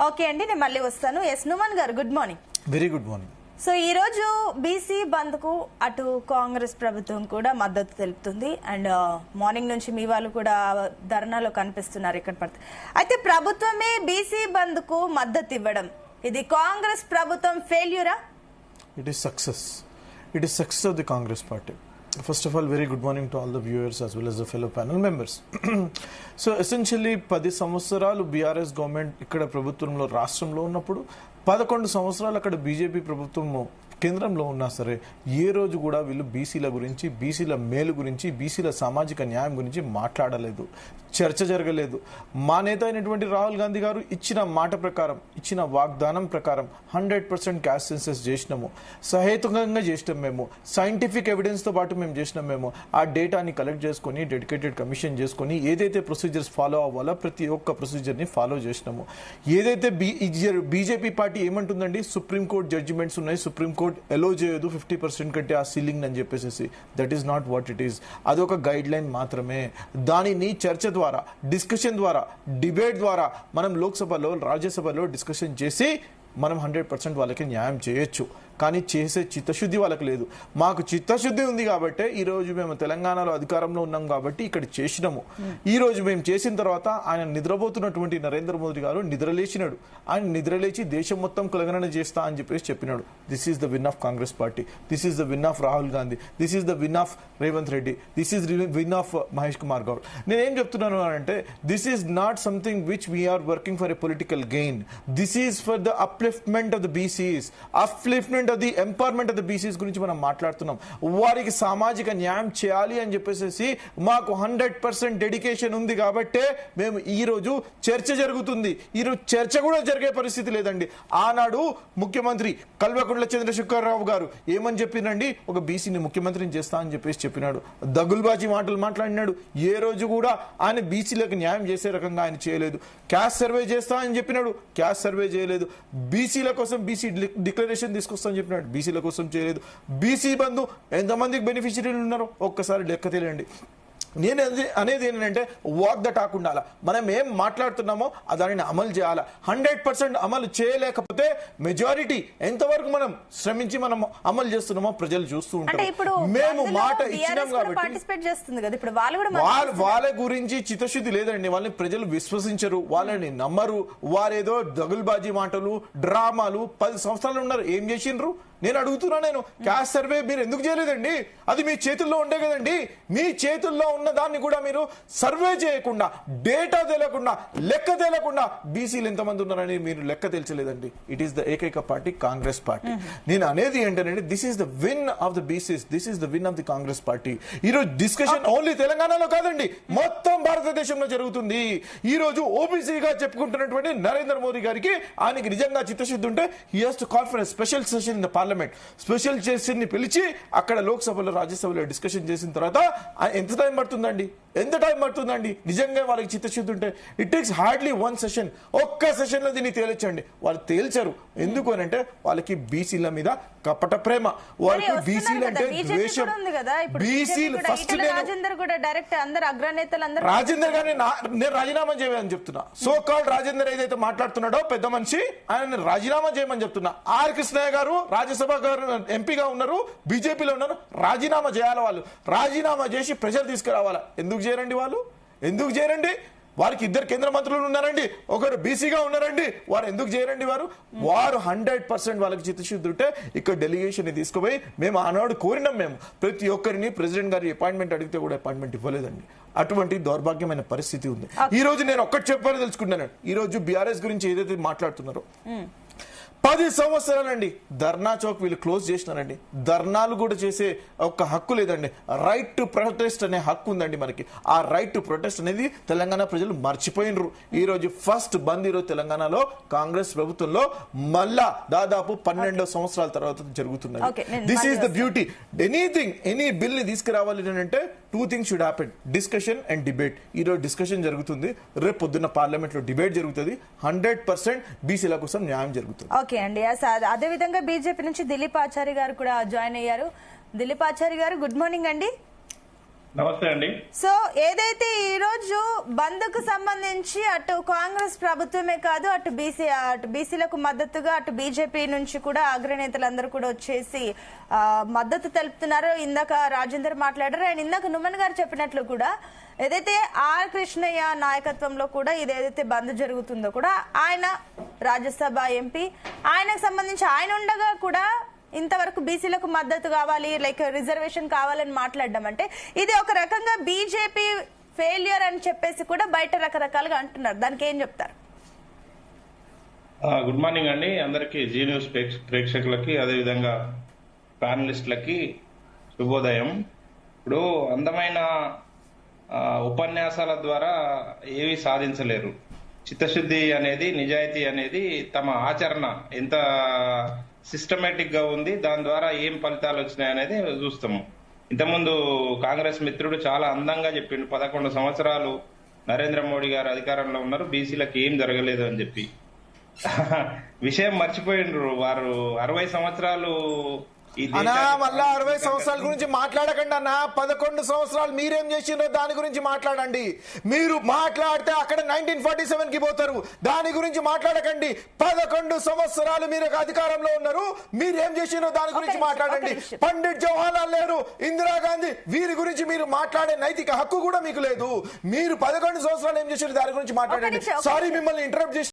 Okay అండి, నేను మళ్ళీ వస్తాను. ఎస్ నుమన్ గారు, good morning. Very good morning. So ఈ రోజు బీసీ బంద్ కు అటు కాంగ్రెస్ ప్రభుత్వం కూడా మద్దతు తెలుపుతుంది. అండ్ మార్నింగ్ నుంచి మీ వాళ్ళు కూడా ధర్నాలో కనిపిస్తున్నారు ఇక్కడ పడితే. అయితే ప్రభుత్వమే బీసీ బంద్ కు మద్దతు ఇవ్వడం, ఇది కాంగ్రెస్ ప్రభుత్వం ఫెయిల్యూరా? It is success. It is success of the Congress party. First of all, very good morning to all the viewers as well as the fellow panel members. So essentially 10 సంవత్సరాలు బీఆర్ఎస్ గవర్నమెంట్ ఇక్కడ ప్రభుత్వంలో రాష్ట్రంలో ఉన్నప్పుడు 11 సంవత్సరాలు అక్కడ BJP ప్రభుత్వము కేంద్రంలో ఉన్నా సరే ఏ రోజు కూడా వీళ్ళు బీసీల గురించి, బీసీల మేలు గురించి, బీసీల సామాజిక న్యాయం గురించి మాట్లాడలేదు, చర్చ జరగలేదు. మా నేత అయినటువంటి రాహుల్ గాంధీ గారు ఇచ్చిన మాట ప్రకారం, ఇచ్చిన వాగ్దానం ప్రకారం 100% క్యాస్ట్ సెన్సస్ చేసినాము, సహేతుకంగా చేసినాం. మేము సైంటిఫిక్ ఎవిడెన్స్తో పాటు మేము చేసినాం. మేము ఆ డేటాని కలెక్ట్ చేసుకొని డెడికేటెడ్ కమిషన్ చేసుకొని ఏదైతే ప్రొసీజర్స్ ఫాలో అవ్వాలో ప్రతి ఒక్క ప్రొసీజర్ని ఫాలో చేసినాము. ఏదైతే బీజేపీ పార్టీ ఏమంటుందండి, సుప్రీంకోర్టు జడ్జిమెంట్స్ ఉన్నాయి, సుప్రీంకోర్టు ఎలో చేయదు 50% కంటే ఆ సీలింగ్ అని చెప్పేసి. That is not what it is. అదొక గైడ్ లైన్ మాత్రమే. దానిని చర్చ ద్వారా, డిస్కషన్ ద్వారా, డిబేట్ ద్వారా మనం లోక్సభలో, రాజ్యసభలో డిస్కషన్ చేసి మనం 100% వాళ్ళకి న్యాయం చేయొచ్చు. కానీ చేసే చిత్తశుద్ధి వాళ్ళకి లేదు. మాకు చిత్తశుద్ధి ఉంది కాబట్టి ఈరోజు మేము తెలంగాణలో అధికారంలో ఉన్నాం కాబట్టి ఇక్కడ చేసినాము. ఈ రోజు మేము చేసిన తర్వాత ఆయన నిద్రపోతున్నటువంటి నరేంద్ర మోదీ గారు నిద్రలేచినాడు. ఆయన నిద్రలేచి దేశం మొత్తం కులగణన చేస్తా అని చెప్పేసి చెప్పినాడు. This is the win of Congress party, this is the win of Rahul Gandhi, this is the win of Revanth Reddy, this is win of Mahesh Kumar Goud. నేనేం చెప్తున్నాను అంటే this is not something which we are working for a political gain. This is for the upliftment of the BCs, upliftment of the empowerment of the BCs గురించి మనం మాట్లాడుతున్నాం. వారికి సామాజిక న్యాయం చేయాలి అని చెప్పేసి మాకు 100% డెడికేషన్ ఉంది కాబట్టే మేము ఈ రోజు చర్చ జరుగుతుంది. ఈరోజు చర్చ కూడా జరిగే పరిస్థితి లేదండి. ఆనాడు ముఖ్యమంత్రి కల్వకుంట్ల చంద్రశేఖరరావు గారు ఏమని చెప్పినండి, ఒక బీసీని ముఖ్యమంత్రిని చేస్తా అని చెప్పేసి చెప్పినాడు. దగుల్బాజీ మాటలు మాట్లాడినాడు. ఏ రోజు కూడా ఆయన బీసీలకు న్యాయం చేసే రకంగా ఆయన చేయలేదు. క్యాస్ట్ సర్వే చేస్తా అని చెప్పినాడు, క్యాస్ట్ సర్వే చేయలేదు. బీసీల కోసం బీసీ డిక్లరేషన్ తీసుకొస్తా అని చెప్పినాడు, బీసీల కోసం చేయలేదు. బీసీ బంధు ఎంతమందికి బెనిఫిషరీలు ఉన్నారో ఒక్కసారి లెక్క తెలియండి. నేను అనేది ఏంటంటే వాక్ ద టాక్ ఉండాలి. మనం ఏం మాట్లాడుతున్నామో దానిని అమలు చేయాలి. 100% అమలు చేయలేకపోతే మెజారిటీ ఎంతవరకు మనం శ్రమించి మనం అమలు చేస్తున్నామో ప్రజలు చూస్తూ ఉంటారు. మేము మాట ఇచ్చినాం కాబట్టి వాళ్ళ గురించి చిత్తశుద్ధి లేదండి. వాళ్ళని ప్రజలు విశ్వసించరు, వాళ్ళని నమ్మరు. వారేదో దగుల్బాజీ మాటలు, డ్రామాలు 10 సంవత్సరాలు ఉన్నారు. ఏం చేసిండ్రు నేను అడుగుతున్నా. నేను క్యాస్ట్ సర్వే మీరు ఎందుకు చేయలేదండి? అది మీ చేతుల్లో ఉండే కదండి. మీ చేతుల్లో ఉన్న దాన్ని కూడా మీరు సర్వే చేయకుండా, డేటా తెలియకుండా, లెక్క తెలియకుండా బీసీలు ఎంతమంది ఉన్నారని మీరు లెక్క తెలియలేదండి. ఇట్ ఈస్ ద ఏకైక పార్టీ కాంగ్రెస్ పార్టీ. నేను అనేది ఏంటంటే this is the win of the BCs, this is the win of the Congress party. ఈ రోజు డిస్కషన్ ఓన్లీ తెలంగాణలో కాదండి, మొత్తం భారతదేశంలో జరుగుతుంది. ఈ రోజు ఓబీసీగా చెప్పుకుంటున్నటువంటి నరేంద్ర మోదీ గారికి ఆయనకి నిజంగా చిత్తశుద్ధి ఉంటే he has to call for special session in the parliament. Special session ని పిలిచి అక్కడ లోక్సభలో, రాజ్యసభలో డిస్కషన్ చేసిన తర్వాత ఎంత టైం పడుతుందండి? ఎంత టైం పడుతుందండి? నిజంగా వాళ్ళకి చిత్తశుద్ధి ఉంటే ఇట్ టేక్స్ హార్డ్లీ 1 సెషన్. ఒక్క సెషన్ లో దీన్ని తేల్చండి. వాళ్ళు తేల్చరు. ఎందుకు అని అంటే వాళ్ళకి బీసీల మీద కపట ప్రేమ, వాళ్ళకి బీసీలు అంటే ద్వేషం. బీసీలు ఫస్ట్ రాజేందర్ గారిని నేను రాజీనామా చేయమని చెప్తున్నా. సో కాల్డ్ రాజేందర్ ఏదైతే మాట్లాడుతున్నాడో పెద్ద మనిషి, ఆయన రాజీనామా చేయమని చెప్తున్నా. ఆర్ కృష్ణయ్య గారు రాజ్యసభ గారు ఎంపీగా ఉన్నారు, బీజేపీలో ఉన్నారు. రాజీనామా చేయాలి. వాళ్ళు రాజీనామా చేసి ప్రెషర్ తీసుకురావాలా. ఎందుకు చేయరండి వాళ్ళు? ఎందుకు చేయరండి? వారికి 2 కేంద్ర మంత్రులు ఉన్నారండి, ఒకరు బీసీగా ఉన్నారండి. వారు ఎందుకు చేయరండి? వారు 100% వాళ్ళకి చిత్తశుద్ధి ఉంటే ఇక్కడ డెలిగేషన్ తీసుకుపోయి మేము ఆనాడు కోరినాం. మేము ప్రతి ఒక్కరిని ప్రెసిడెంట్ గారి అపాయింట్మెంట్ అడిగితే కూడా అపాయింట్మెంట్ ఇవ్వలేదండి. అటువంటి దౌర్భాగ్యమైన పరిస్థితి ఉంది. ఈ రోజు నేను ఒక్కటి చెప్పాలని తెలుసుకుంటాను. ఈ రోజు బీఆర్ఎస్ గురించి ఏదైతే మాట్లాడుతున్నారో 10 సంవత్సరాలండి ధర్నా చౌక్ వీళ్ళు క్లోజ్ చేసినారండి. ధర్నాలు కూడా చేసే ఒక హక్కు లేదండి. రైట్ టు ప్రొటెస్ట్ అనే హక్కు ఉందండి మనకి. ఆ రైట్ టు ప్రొటెస్ట్ అనేది తెలంగాణ ప్రజలు మర్చిపోయినరు. ఈ రోజు ఫస్ట్ బంద్ ఈరోజు తెలంగాణలో కాంగ్రెస్ ప్రభుత్వంలో మళ్ళా దాదాపు 12 సంవత్సరాల తర్వాత జరుగుతున్నది. This is the beauty. Any bill ని తీసుకురావాలి అంటే 2 things should happen, discussion and debate. ఈ రోజు డిస్కషన్ జరుగుతుంది, రేపు పొద్దున్న పార్లమెంట్ లో డిబేట్ జరుగుతుంది. 100% బీసీల కోసం న్యాయం జరుగుతుంది. ఓకే అండి. అదే విధంగా బీజేపీ నుంచి దిలీప్ ఆచారి గారు కూడా జాయిన్ అయ్యారు. దిలీప్ ఆచారి గారు, గుడ్ మార్నింగ్ అండి. నమస్తే అండి. సో ఏదైతే ఈ రోజు బంద్ కు సంబంధించి అటు కాంగ్రెస్ ప్రభుత్వమే కాదు అటు బీసీలకు మద్దతుగా అటు బీజేపీ నుంచి కూడా అగ్రనేతలందరూ కూడా వచ్చేసి మద్దతు తెలుపుతున్నారు. ఇందాక రాజేందర్ మాట్లాడారు. అండ్ ఇందాక నుమన్ గారు చెప్పినట్లు కూడా ఏదైతే ఆర్ కృష్ణయ్య నాయకత్వంలో కూడా ఇదేదైతే బంద్ జరుగుతుందో కూడా ఆయన రాజ్యసభ ఎంపీ, ఆయనకు సంబంధించి ఆయన ఉండగా కూడా ఇంతవరకు బీసీలకు మద్దతు కావాలి, లైక్ రిజర్వేషన్ కావాలని మాట్లాడడం అంటే ఇది ఒక రకంగా బీజేపీ ఫెయిల్యూర్ అని చెప్పేసి కూడా బయట రకరకాలుగా అంటున్నారు. దానికి ఏం చెప్తారు? గుడ్ మార్నింగ్ అండి అందరికి, జీ న్యూస్ ప్రేక్షకులకి అదేవిధంగా ప్యానలిస్టులకి శుభోదయం. ఇప్పుడు అందమైన ఉపన్యాసాల ద్వారా ఏవి సాధించలేరు. చిత్తశుద్ధి అనేది, నిజాయితీ అనేది తమ ఆచరణ ఎంత సిస్టమేటిక్ గా ఉంది, దాని ద్వారా ఏం ఫలితాలు వచ్చినాయి అనేది చూస్తాము. ఇంతకుముందు కాంగ్రెస్ మిత్రుడు చాలా అందంగా చెప్పిండు, 11 సంవత్సరాలు నరేంద్ర మోడీ గారు అధికారంలో ఉన్నారు, బీసీలకు ఏం జరగలేదు అని చెప్పి. విషయం మర్చిపోయిండ్రు. వారు 60 సంవత్సరాలు అన్నా మళ్ళా 60 సంవత్సరాల గురించి మాట్లాడకండి అన్న. 11 సంవత్సరాలు మీరేం చేసిండ్రో దాని గురించి మాట్లాడండి. మీరు మాట్లాడితే అక్కడ 1947 కి పోతారు. దాని గురించి మాట్లాడకండి. 11 సంవత్సరాలు మీరు అధికారంలో ఉన్నారు, మీరేం చేసిండ్రో దాని గురించి మాట్లాడండి. పండిట్ జవహర్లాల్ నెహ్రూ, ఇందిరాగాంధీ, వీరి గురించి మీరు మాట్లాడే నైతిక హక్కు కూడా మీకు లేదు. మీరు 11 సంవత్సరాలు ఏం చేసిండ్రో దాని గురించి మాట్లాడండి. సారీ మిమ్మల్ని ఇంటరప్ట్ చేసి